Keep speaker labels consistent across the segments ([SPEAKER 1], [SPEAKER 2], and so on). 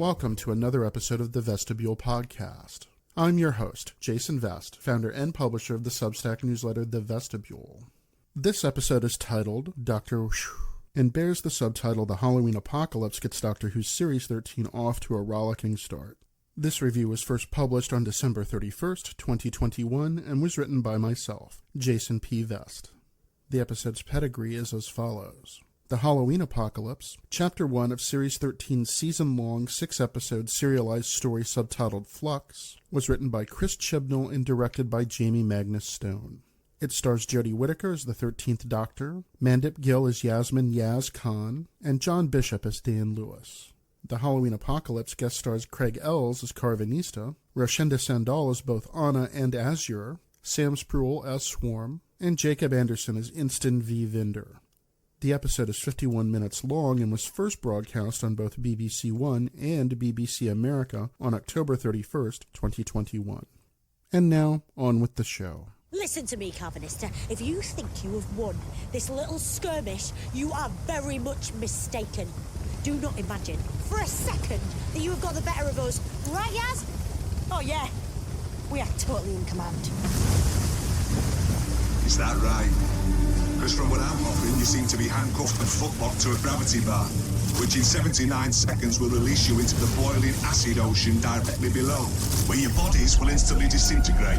[SPEAKER 1] welcome to another episode of the Vestibule Podcast. I'm your host, Jason Vest, founder and publisher of the Substack newsletter The Vestibule. This episode is titled Dr. and bears the subtitle The Halloween Apocalypse Gets Doctor Who's Series 13 Off to a Rollicking Start. This review was first published on December 31st, 2021, and was written by myself, Jason P. Vest. The episode's pedigree is as follows. The Halloween Apocalypse, Chapter 1 of Series 13's season-long, 6-episode serialized story subtitled Flux, was written by Chris Chibnall and directed by Jamie Magnus Stone. It stars Jodie Whittaker as the 13th Doctor, Mandip Gill as Yasmin Yaz Khan, and John Bishop as Dan Lewis. The Halloween Apocalypse guest stars Craig Ells as Carvanista, Roshinda Sandal as both Anna and Azure, Sam Spruill as Swarm, and Jacob Anderson as Inston V. Vinder. The episode is 51 minutes long and was first broadcast on both BBC One and BBC America on October 31st, 2021. And now, on with the show.
[SPEAKER 2] Listen to me, Carvanista. If you think you have won this little skirmish, you are very much mistaken. Do not imagine, for a second, that you have got the better of us. Right, Yaz? Oh, yeah. We are totally in command.
[SPEAKER 3] Is that right? Because from what I'm offering, you seem to be handcuffed and footlocked to a gravity bar, which in 79 seconds will release you into the boiling acid ocean directly below, where your bodies will instantly disintegrate.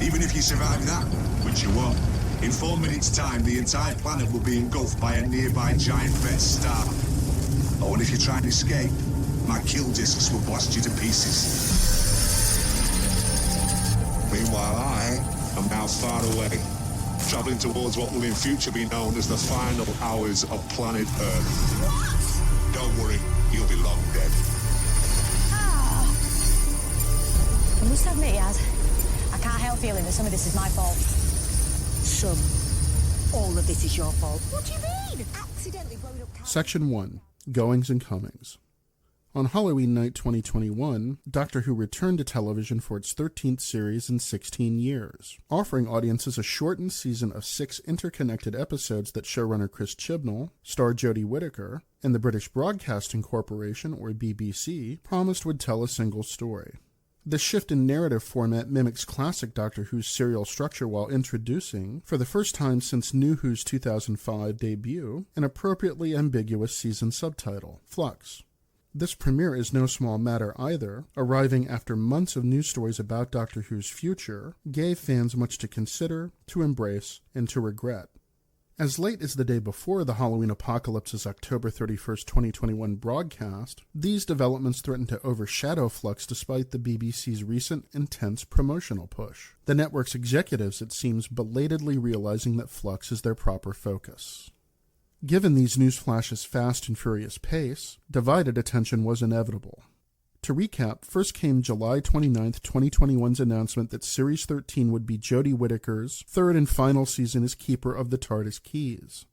[SPEAKER 3] Even if you survive that, which you won't, in 4 minutes' time, the entire planet will be engulfed by a nearby giant red star. Oh, and if you try and escape, my kill discs will blast you to pieces. Meanwhile, I am now far away, travelling towards what will in future be known as the final hours of planet Earth. What? Don't worry, you'll be long dead.
[SPEAKER 2] Ah. I must admit, Yaz, I can't help feeling that some of this is my fault. Some. All of this is your fault. What do you mean? Accidentally blowing up...
[SPEAKER 1] Section 1. Goings and Comings. On Halloween night 2021, Doctor Who returned to television for its 13th series in 16 years, offering audiences a shortened season of 6 interconnected episodes that showrunner Chris Chibnall, star Jodie Whittaker, and the British Broadcasting Corporation, or BBC, promised would tell a single story. The shift in narrative format mimics classic Doctor Who's serial structure while introducing, for the first time since New Who's 2005 debut, an appropriately ambiguous season subtitle, Flux. This premiere is no small matter either, arriving after months of news stories about Doctor Who's future, gave fans much to consider, to embrace, and to regret. As late as the day before the Halloween Apocalypse's October 31st, 2021 broadcast, these developments threatened to overshadow Flux despite the BBC's recent intense promotional push. The network's executives, it seems, belatedly realizing that Flux is their proper focus. Given these news flashes' fast and furious pace, divided attention was inevitable. To recap, first came July 29, 2021's announcement that Series 13 would be Jodie Whittaker's third and final season as Keeper of the TARDIS Keys.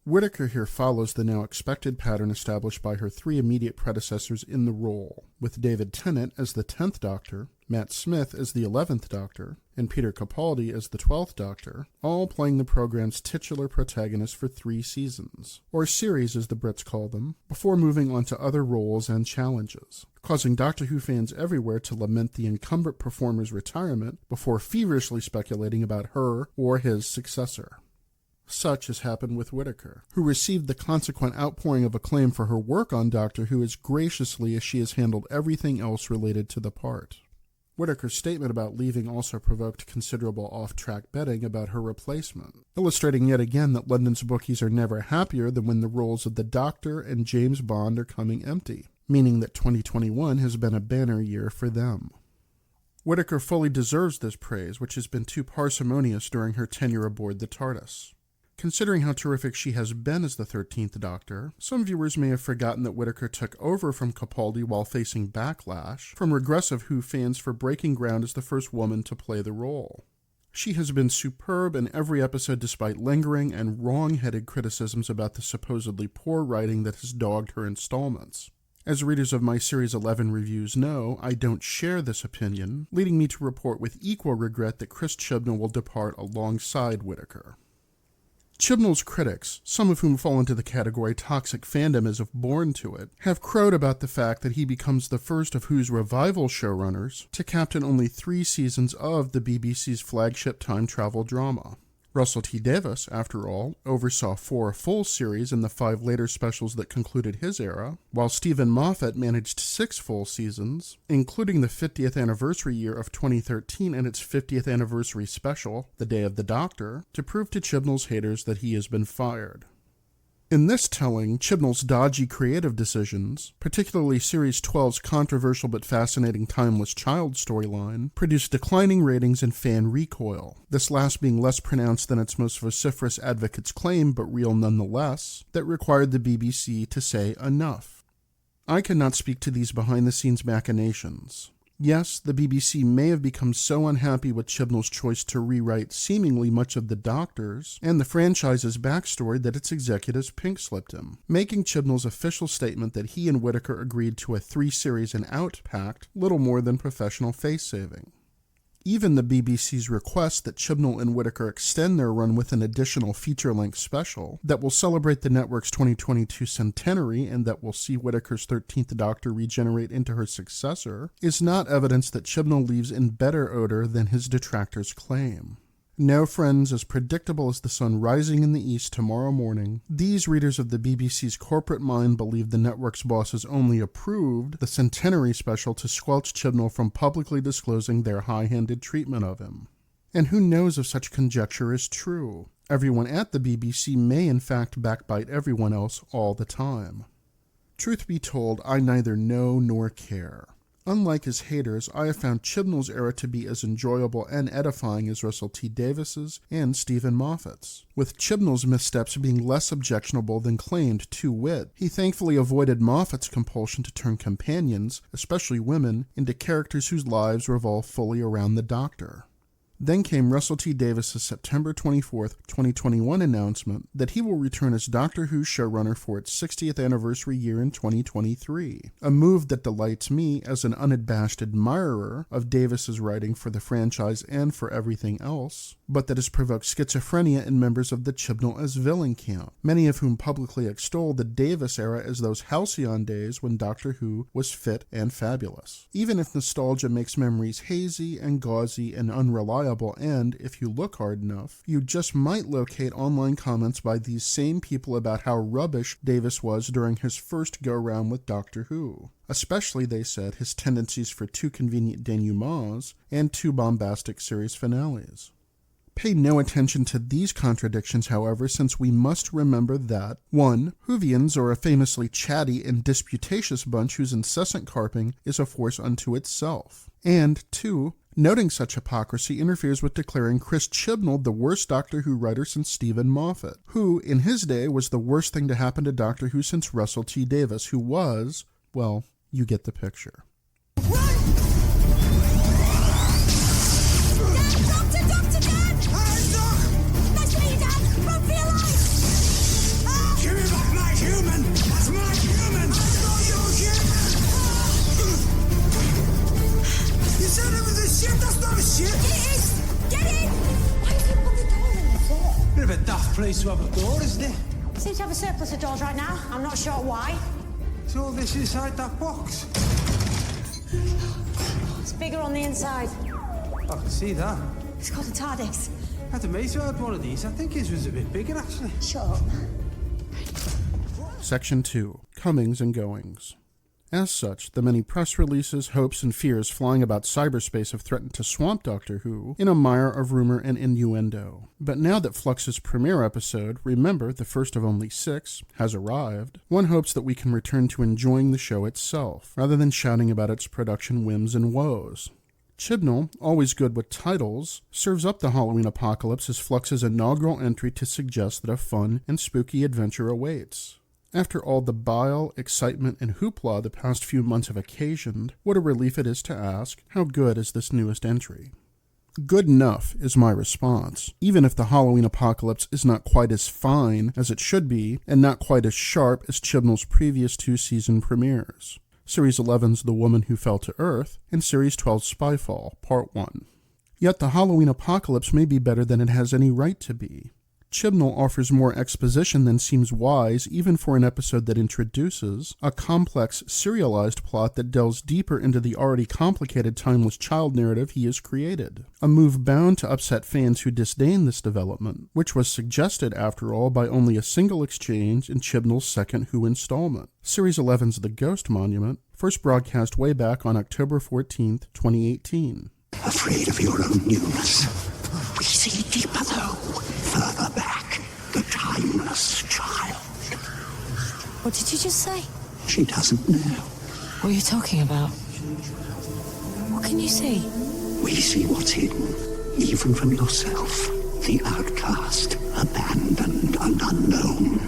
[SPEAKER 1] Whittaker here follows the now expected pattern established by her 3 immediate predecessors in the role, with David Tennant as the 10th Doctor, Matt Smith as the 11th Doctor, and Peter Capaldi as the 12th Doctor, all playing the program's titular protagonist for 3 seasons, or series as the Brits call them, before moving on to other roles and challenges, causing Doctor Who fans everywhere to lament the incumbent performer's retirement before feverishly speculating about her or his successor. Such has happened with Whittaker, who received the consequent outpouring of acclaim for her work on Doctor Who as graciously as she has handled everything else related to the part. Whittaker's statement about leaving also provoked considerable off-track betting about her replacement, illustrating yet again that London's bookies are never happier than when the roles of the Doctor and James Bond are coming empty, meaning that 2021 has been a banner year for them. Whittaker fully deserves this praise, which has been too parsimonious during her tenure aboard the TARDIS. Considering how terrific she has been as the 13th Doctor, some viewers may have forgotten that Whittaker took over from Capaldi while facing backlash from regressive Who fans for breaking ground as the first woman to play the role. She has been superb in every episode despite lingering and wrong-headed criticisms about the supposedly poor writing that has dogged her installments. As readers of my Series 11 reviews know, I don't share this opinion, leading me to report with equal regret that Chris Chibnall will depart alongside Whittaker. Chibnall's critics, some of whom fall into the category toxic fandom as if born to it, have crowed about the fact that he becomes the first of Who's revival showrunners to captain only 3 seasons of the BBC's flagship time travel drama. Russell T. Davies, after all, oversaw 4 full series and the 5 later specials that concluded his era, while Stephen Moffat managed 6 full seasons, including the 50th anniversary year of 2013 and its 50th anniversary special, The Day of the Doctor, to prove to Chibnall's haters that he has been fired. In this telling, Chibnall's dodgy creative decisions, particularly Series 12's controversial but fascinating Timeless Child storyline, produced declining ratings and fan recoil, this last being less pronounced than its most vociferous advocates claim, but real nonetheless, that required the BBC to say enough. I cannot speak to these behind-the-scenes machinations. Yes, the BBC may have become so unhappy with Chibnall's choice to rewrite seemingly much of the Doctor's and the franchise's backstory that its executives pink-slipped him, making Chibnall's official statement that he and Whittaker agreed to a 3-series and out pact little more than professional face-saving. Even the BBC's request that Chibnall and Whittaker extend their run with an additional feature-length special that will celebrate the network's 2022 centenary and that will see Whittaker's 13th Doctor regenerate into her successor is not evidence that Chibnall leaves in better odor than his detractors claim. No, friends, as predictable as the sun rising in the east tomorrow morning, these readers of the BBC's corporate mind believe the network's bosses only approved the centenary special to squelch Chibnall from publicly disclosing their high-handed treatment of him. And who knows if such conjecture is true? Everyone at the BBC may in fact backbite everyone else all the time. Truth be told, I neither know nor care. Unlike his haters, I have found Chibnall's era to be as enjoyable and edifying as Russell T. Davies's and Stephen Moffat's, with Chibnall's missteps being less objectionable than claimed to wit. He thankfully avoided Moffat's compulsion to turn companions, especially women, into characters whose lives revolve fully around the Doctor. Then came Russell T. Davies's September 24, 2021 announcement that he will return as Doctor Who showrunner for its 60th anniversary year in 2023, a move that delights me as an unabashed admirer of Davies's writing for the franchise and for everything else, but that has provoked schizophrenia in members of the Chibnall as villain camp, many of whom publicly extol the Davies era as those halcyon days when Doctor Who was fit and fabulous. Even if nostalgia makes memories hazy and gauzy and unreliable, and, if you look hard enough, you just might locate online comments by these same people about how rubbish Davies was during his first go-round with Doctor Who. Especially, they said, his tendencies for too convenient denouements and too bombastic series finales. Pay no attention to these contradictions, however, since we must remember that 1. Whovians are a famously chatty and disputatious bunch whose incessant carping is a force unto itself, and 2. Noting such hypocrisy interferes with declaring Chris Chibnall the worst Doctor Who writer since Stephen Moffat, who, in his day, was the worst thing to happen to Doctor Who since Russell T. Davies, who was, well, you get the picture.
[SPEAKER 4] Bit of a daft place to have a door, isn't it?
[SPEAKER 2] Seems to have a surplus of doors right now. I'm not sure why.
[SPEAKER 4] Is all this inside that box?
[SPEAKER 2] It's bigger on the inside.
[SPEAKER 4] I can see that.
[SPEAKER 2] It's called a TARDIS.
[SPEAKER 4] I had a mate who had one of these. I think his was a bit bigger, actually.
[SPEAKER 2] Shut up.
[SPEAKER 1] Section 2. Comings and Goings. As such, the many press releases, hopes, and fears flying about cyberspace have threatened to swamp Doctor Who in a mire of rumor and innuendo. But now that Flux's premiere episode, remember, the first of only 6, has arrived, one hopes that we can return to enjoying the show itself, rather than shouting about its production whims and woes. Chibnall, always good with titles, serves up the Halloween apocalypse as Flux's inaugural entry to suggest that a fun and spooky adventure awaits. After all the bile, excitement, and hoopla the past few months have occasioned, what a relief it is to ask, how good is this newest entry? Good enough is my response, even if the Halloween apocalypse is not quite as fine as it should be, and not quite as sharp as Chibnall's previous 2 season premieres. Series 11's The Woman Who Fell to Earth, and Series 12's Spyfall, Part 1. Yet the Halloween apocalypse may be better than it has any right to be. Chibnall offers more exposition than seems wise even for an episode that introduces a complex, serialized plot that delves deeper into the already complicated timeless child narrative he has created. A move bound to upset fans who disdain this development, which was suggested, after all, by only a single exchange in Chibnall's second Who installment. Series 11's The Ghost Monument, first broadcast way back on October 14th, 2018.
[SPEAKER 5] Afraid of your own newness. We see deeper though, further back, the timeless child.
[SPEAKER 2] What did you just say?
[SPEAKER 5] She doesn't know.
[SPEAKER 2] What are you talking about? What can you see?
[SPEAKER 5] We see what's hidden, even from yourself, the outcast, abandoned and unknown.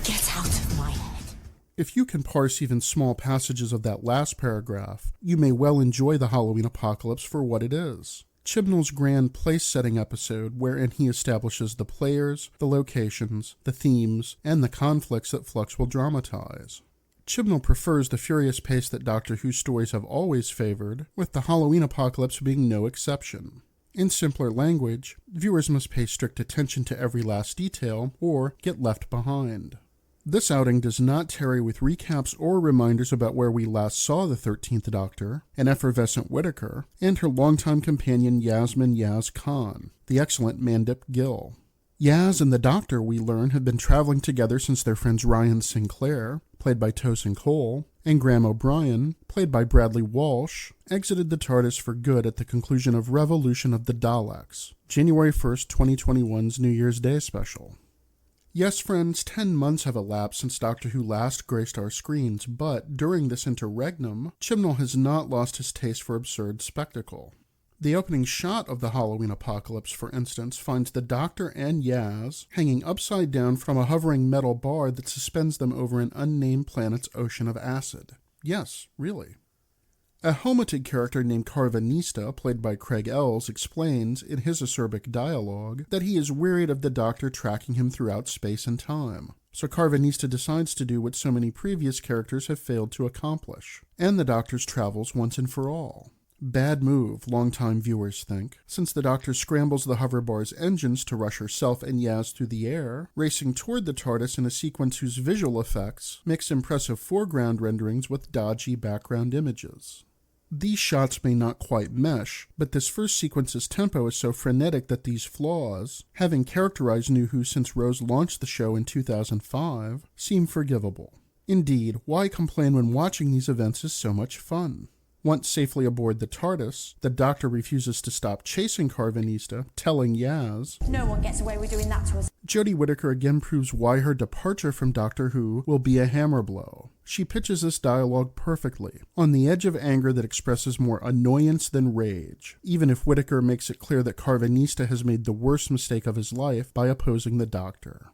[SPEAKER 2] Get out of my head.
[SPEAKER 1] If you can parse even small passages of that last paragraph, you may well enjoy the Halloween Apocalypse for what it is. Chibnall's grand place-setting episode wherein he establishes the players, the locations, the themes, and the conflicts that Flux will dramatize. Chibnall prefers the furious pace that Doctor Who stories have always favored, with the Halloween Apocalypse being no exception. In simpler language, viewers must pay strict attention to every last detail or get left behind. This outing does not tarry with recaps or reminders about where we last saw the 13th Doctor, an effervescent Whittaker, and her longtime companion Yasmin Yaz Khan, the excellent Mandip Gill. Yaz and the Doctor, we learn, have been traveling together since their friends Ryan Sinclair, played by Tosin Cole, and Graham O'Brien, played by Bradley Walsh, exited the TARDIS for good at the conclusion of Revolution of the Daleks, January 1st, 2021's New Year's Day special. Yes, friends, 10 months have elapsed since Doctor Who last graced our screens, but during this interregnum, Chibnall has not lost his taste for absurd spectacle. The opening shot of the Halloween Apocalypse, for instance, finds the Doctor and Yaz hanging upside down from a hovering metal bar that suspends them over an unnamed planet's ocean of acid. Yes, really. A helmeted character named Carvanista, played by Craig Ells, explains, in his acerbic dialogue, that he is wearied of the Doctor tracking him throughout space and time. So Carvanista decides to do what so many previous characters have failed to accomplish, end the Doctor's travels once and for all. Bad move, longtime viewers think, since the Doctor scrambles the hoverbar's engines to rush herself and Yaz through the air, racing toward the TARDIS in a sequence whose visual effects mix impressive foreground renderings with dodgy background images. These shots may not quite mesh, but this first sequence's tempo is so frenetic that these flaws, having characterized New Who since Rose launched the show in 2005, seem forgivable. Indeed, why complain when watching these events is so much fun? Once safely aboard the TARDIS, the Doctor refuses to stop chasing Carvanista, telling Yaz,
[SPEAKER 6] "No one gets away with doing that to us."
[SPEAKER 1] Jodie Whittaker again proves why her departure from Doctor Who will be a hammer blow. She pitches this dialogue perfectly, on the edge of anger that expresses more annoyance than rage, even if Whittaker makes it clear that Carvanista has made the worst mistake of his life by opposing the Doctor.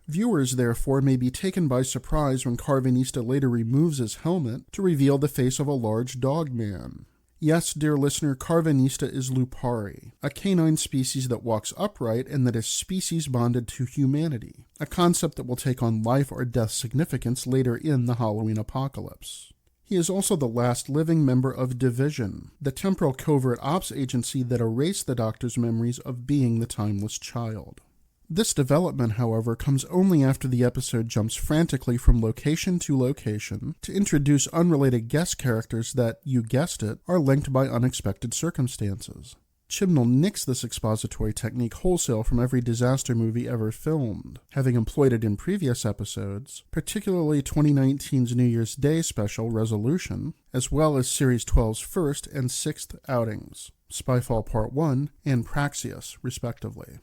[SPEAKER 1] Viewers, therefore, may be taken by surprise when Carvanista later removes his helmet to reveal the face of a large dog man. Yes, dear listener, Carvanista is Lupari, a canine species that walks upright and that is species bonded to humanity, a concept that will take on life or death significance later in the Halloween Apocalypse. He is also the last living member of Division, the temporal covert ops agency that erased the Doctor's memories of being the timeless child. This development, however, comes only after the episode jumps frantically from location to location to introduce unrelated guest characters that, you guessed it, are linked by unexpected circumstances. Chibnall nicks this expository technique wholesale from every disaster movie ever filmed, having employed it in previous episodes, particularly 2019's New Year's Day special, Resolution, as well as Series 12's first and sixth outings, Spyfall Part 1 and Praxeus, respectively.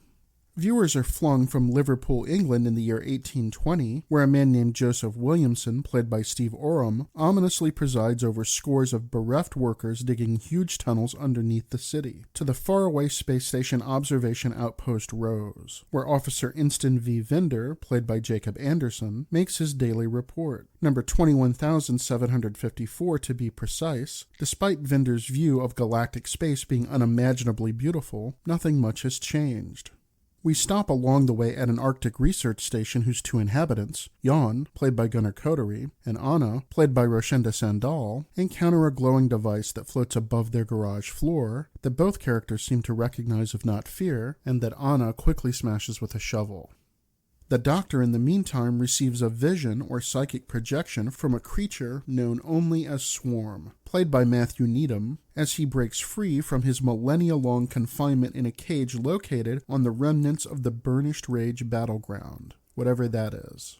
[SPEAKER 1] Viewers are flung from Liverpool, England in the year 1820, where a man named Joseph Williamson, played by Steve Oram, ominously presides over scores of bereft workers digging huge tunnels underneath the city, to the faraway space station observation outpost Rose, where Officer Inston V. Vinder, played by Jacob Anderson, makes his daily report, number 21,754 to be precise. Despite Vinder's view of galactic space being unimaginably beautiful, nothing much has changed. We stop along the way at an Arctic research station whose two inhabitants, Jan, played by Gunnar Coterie, and Anna, played by Roshenda Sandal, encounter a glowing device that floats above their garage floor that both characters seem to recognize if not fear, and that Anna quickly smashes with a shovel. The Doctor, in the meantime, receives a vision or psychic projection from a creature known only as Swarm, played by Matthew Needham, as he breaks free from his millennia-long confinement in a cage located on the remnants of the Burnished Rage battleground, whatever that is.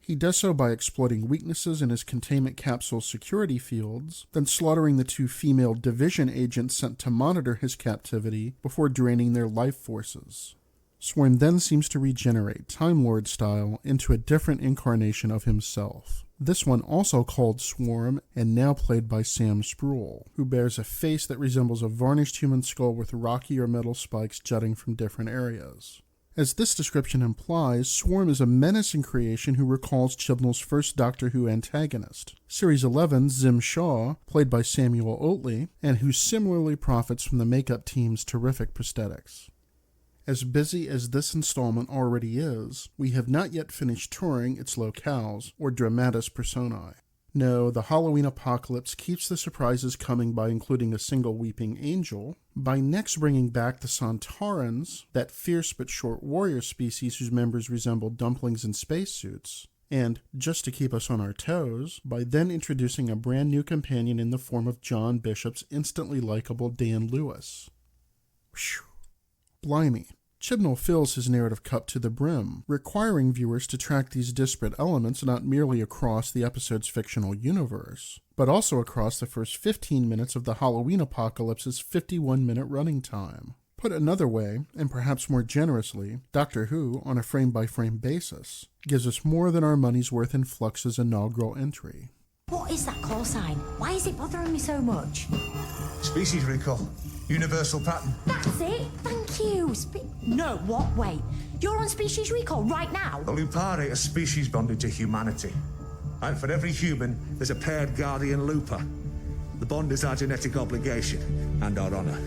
[SPEAKER 1] He does so by exploiting weaknesses in his containment capsule's security fields, then slaughtering the two female division agents sent to monitor his captivity before draining their life forces. Swarm then seems to regenerate, Time Lord style, into a different incarnation of himself. This one also called Swarm, and now played by Sam Spruill, who bears a face that resembles a varnished human skull with rocky or metal spikes jutting from different areas. As this description implies, Swarm is a menacing creation who recalls Chibnall's first Doctor Who antagonist, Series 11's Zim Shaw, played by Samuel Oatley, and who similarly profits from the makeup team's terrific prosthetics. As busy as this installment already is, we have not yet finished touring its locales or dramatis personae. No, the Halloween apocalypse keeps the surprises coming by including a single weeping angel, by next bringing back the Sontarans, that fierce but short warrior species whose members resemble dumplings in spacesuits, and, just to keep us on our toes, by then introducing a brand new companion in the form of John Bishop's instantly likable Dan Lewis. Whew. Blimey. Chibnall fills his narrative cup to the brim, requiring viewers to track these disparate elements not merely across the episode's fictional universe, but also across the first 15 minutes of the Halloween apocalypse's 51-minute running time. Put another way, and perhaps more generously, Doctor Who, on a frame-by-frame basis, gives us more than our money's worth in Flux's inaugural entry.
[SPEAKER 2] What is that call sign? Why is it bothering me so much?
[SPEAKER 3] Species recall. Universal pattern.
[SPEAKER 2] That's it. Thank you. No, what? Wait. You're on species recall right now?
[SPEAKER 3] The Lupari are species bonded to humanity. And for every human, there's a paired guardian Lupa. The bond is our genetic obligation and our honor,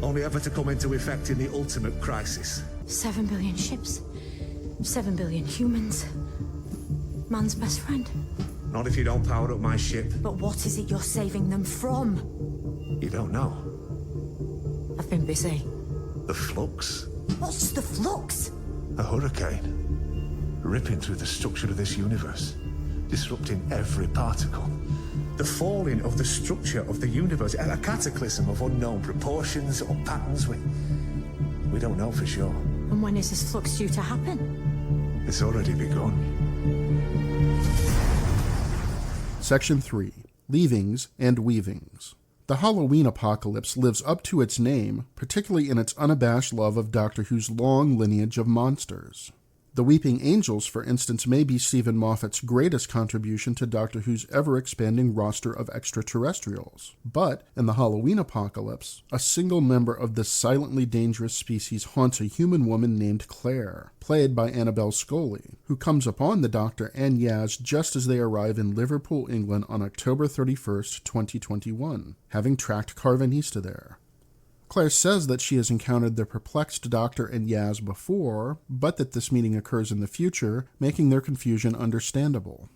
[SPEAKER 3] only ever to come into effect in the ultimate crisis.
[SPEAKER 2] 7 billion ships. 7 billion humans. Man's best friend.
[SPEAKER 3] Not if you don't power up my ship.
[SPEAKER 2] But what is it you're saving them from?
[SPEAKER 3] You don't know.
[SPEAKER 2] I've been busy.
[SPEAKER 3] The Flux.
[SPEAKER 2] What's the Flux?
[SPEAKER 3] A hurricane. Ripping through the structure of this universe. Disrupting every particle. The falling of the structure of the universe. A cataclysm of unknown proportions or patterns. We don't know for sure.
[SPEAKER 2] And when is this Flux due to happen?
[SPEAKER 3] It's already begun.
[SPEAKER 1] Section 3. Leavings and Weavings. The Halloween apocalypse lives up to its name, particularly in its unabashed love of Doctor Who's long lineage of monsters. The Weeping Angels, for instance, may be Stephen Moffat's greatest contribution to Doctor Who's ever-expanding roster of extraterrestrials. But, in the Halloween apocalypse, a single member of this silently dangerous species haunts a human woman named Claire, played by Annabelle Scully, who comes upon the Doctor and Yaz just as they arrive in Liverpool, England on October 31st, 2021, having tracked Carvanista there. Claire says that she has encountered the perplexed Doctor and Yaz before, but that this meeting occurs in the future, making their confusion understandable.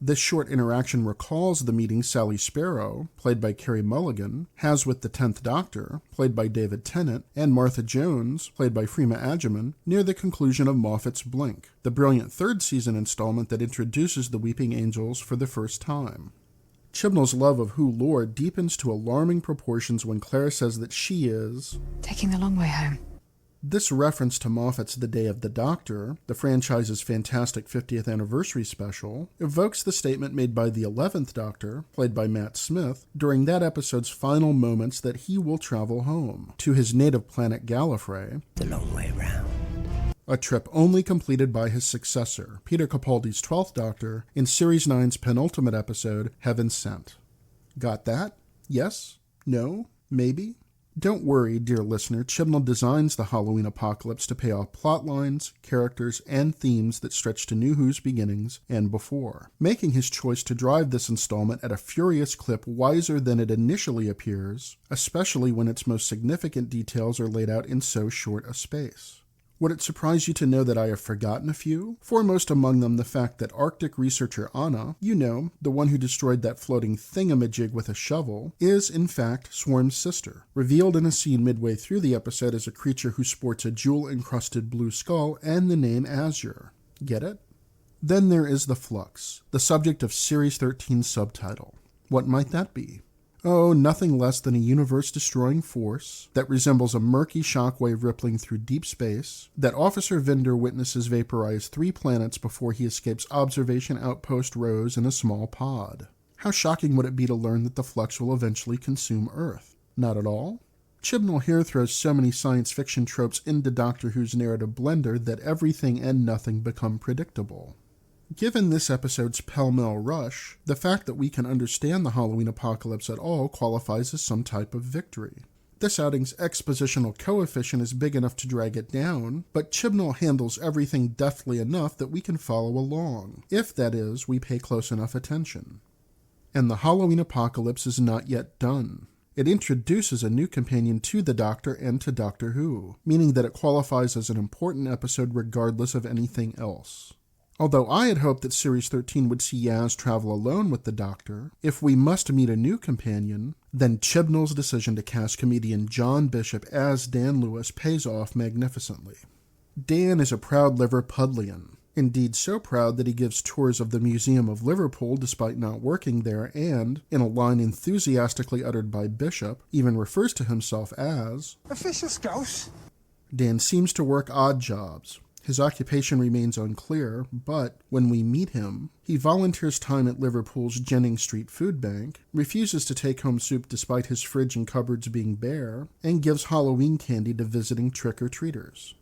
[SPEAKER 1] This short interaction recalls the meeting Sally Sparrow, played by Carey Mulligan, has with the 10th Doctor, played by David Tennant, and Martha Jones, played by Freema Agyeman, near the conclusion of Moffat's Blink, the brilliant third season installment that introduces the Weeping Angels for the first time. Chibnall's love of Who lore deepens to alarming proportions when Claire says that she is
[SPEAKER 6] Taking the long way home.
[SPEAKER 1] This reference to Moffat's The Day of the Doctor, the franchise's fantastic 50th anniversary special, evokes the statement made by the 11th Doctor, played by Matt Smith, during that episode's final moments that he will travel home, to his native planet Gallifrey,
[SPEAKER 5] The long way round.
[SPEAKER 1] a trip only completed by his successor, Peter Capaldi's 12th Doctor, in Series 9's penultimate episode, Heaven Sent. Got that? Yes? No? Maybe? Don't worry, dear listener, Chibnall designs the Halloween apocalypse to pay off plot lines, characters, and themes that stretch to New Who's beginnings and before, making his choice to drive this installment at a furious clip wiser than it initially appears, especially when its most significant details are laid out in so short a space. Would it surprise you to know that I have forgotten a few? Foremost among them the fact that Arctic researcher Anna, the one who destroyed that floating thingamajig with a shovel, is in fact Swarm's sister, revealed in a scene midway through the episode as a creature who sports a jewel-encrusted blue skull and the name Azure. Get it? Then there is the Flux, the subject of Series 13's subtitle. What might that be? Oh, nothing less than a universe-destroying force that resembles a murky shockwave rippling through deep space that Officer Vinder witnesses vaporize 3 planets before he escapes Observation Outpost Rose in a small pod. How shocking would it be to learn that the Flux will eventually consume Earth? Not at all? Chibnall here throws so many science fiction tropes into Doctor Who's narrative blender that everything and nothing become predictable. Given this episode's pell-mell rush, the fact that we can understand the Halloween apocalypse at all qualifies as some type of victory. This outing's expositional coefficient is big enough to drag it down, but Chibnall handles everything deftly enough that we can follow along, if, that is, we pay close enough attention. And the Halloween apocalypse is not yet done. It introduces a new companion to the Doctor and to Doctor Who, meaning that it qualifies as an important episode regardless of anything else. Although I had hoped that Series 13 would see Yaz travel alone with the Doctor, if we must meet a new companion, then Chibnall's decision to cast comedian John Bishop as Dan Lewis pays off magnificently. Dan is a proud Liverpudlian, indeed so proud that he gives tours of the Museum of Liverpool despite not working there and, in a line enthusiastically uttered by Bishop, even refers to himself as
[SPEAKER 4] Official Scouse.
[SPEAKER 1] Dan seems to work odd jobs. His occupation remains unclear, but when we meet him, he volunteers time at Liverpool's Jennings Street Food Bank, refuses to take home soup despite his fridge and cupboards being bare, and gives Halloween candy to visiting trick-or-treaters.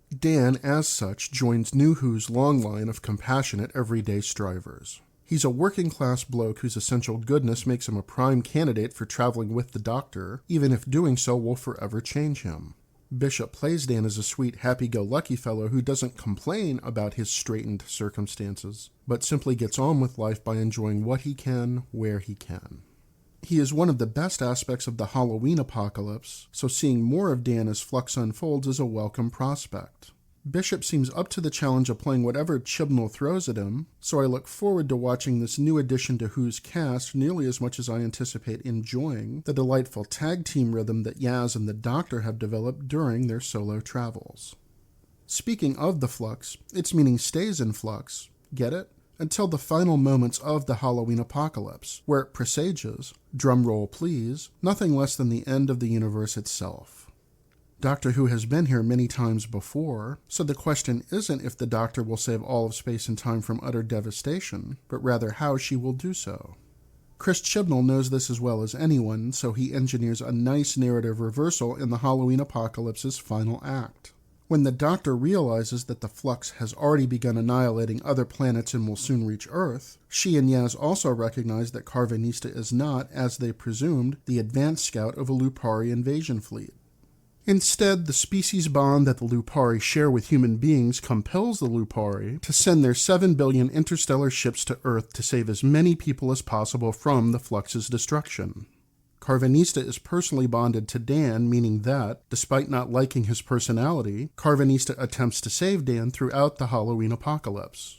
[SPEAKER 1] Dan, as such, joins New Who's long line of compassionate everyday strivers. He's a working-class bloke whose essential goodness makes him a prime candidate for traveling with the Doctor, even if doing so will forever change him. Bishop plays Dan as a sweet, happy-go-lucky fellow who doesn't complain about his straitened circumstances, but simply gets on with life by enjoying what he can, where he can. He is one of the best aspects of the Halloween apocalypse, so seeing more of Dan as Flux unfolds is a welcome prospect. Bishop seems up to the challenge of playing whatever Chibnall throws at him, so I look forward to watching this new addition to Who's cast nearly as much as I anticipate enjoying the delightful tag team rhythm that Yaz and the Doctor have developed during their solo travels. Speaking of the Flux, its meaning stays in flux, get it? Until the final moments of the Halloween apocalypse, where it presages, drumroll please, nothing less than the end of the universe itself. Doctor Who has been here many times before, so the question isn't if the Doctor will save all of space and time from utter devastation, but rather how she will do so. Chris Chibnall knows this as well as anyone, so he engineers a nice narrative reversal in the Halloween apocalypse's final act. When the Doctor realizes that the Flux has already begun annihilating other planets and will soon reach Earth, she and Yaz also recognize that Carvanista is not, as they presumed, the advanced scout of a Lupari invasion fleet. Instead, the species bond that the Lupari share with human beings compels the Lupari to send their 7 billion interstellar ships to Earth to save as many people as possible from the Flux's destruction. Carvanista is personally bonded to Dan, meaning that, despite not liking his personality, Carvanista attempts to save Dan throughout the Halloween apocalypse.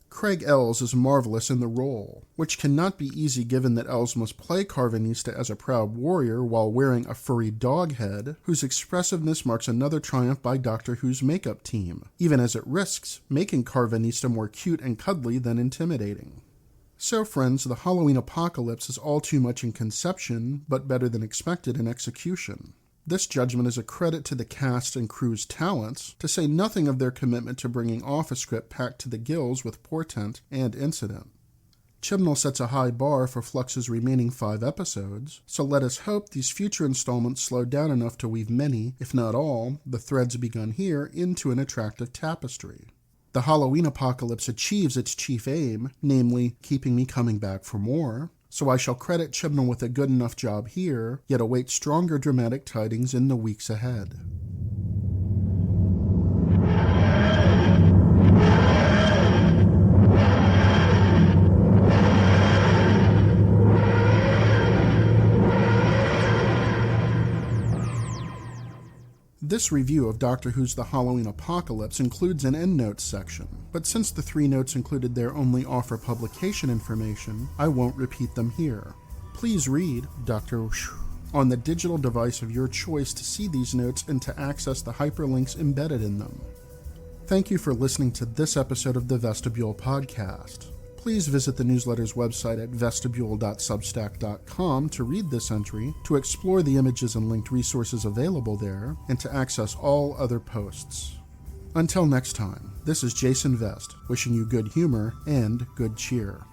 [SPEAKER 1] Craig Ells is marvelous in the role, which cannot be easy given that Ells must play Carvanista as a proud warrior while wearing a furry dog head, whose expressiveness marks another triumph by Doctor Who's makeup team, even as it risks making Carvanista more cute and cuddly than intimidating. So friends, the Halloween apocalypse is all too much in conception, but better than expected in execution. This judgment is a credit to the cast and crew's talents, to say nothing of their commitment to bringing off a script packed to the gills with portent and incident. Chibnall sets a high bar for Flux's remaining 5 episodes, so let us hope these future installments slow down enough to weave many, if not all, the threads begun here into an attractive tapestry. The Halloween apocalypse achieves its chief aim, namely, keeping me coming back for more, so I shall credit Chibnall with a good enough job here, yet await stronger dramatic tidings in the weeks ahead. This review of Doctor Who's The Halloween Apocalypse includes an endnotes section, but since the 3 notes included there only offer publication information, I won't repeat them here. Please read Dr. on the digital device of your choice to see these notes and to access the hyperlinks embedded in them. Thank you for listening to this episode of the Vestibule Podcast. Please visit the newsletter's website at vestibule.substack.com to read this entry, to explore the images and linked resources available there, and to access all other posts. Until next time, this is Jason Vest, wishing you good humor and good cheer.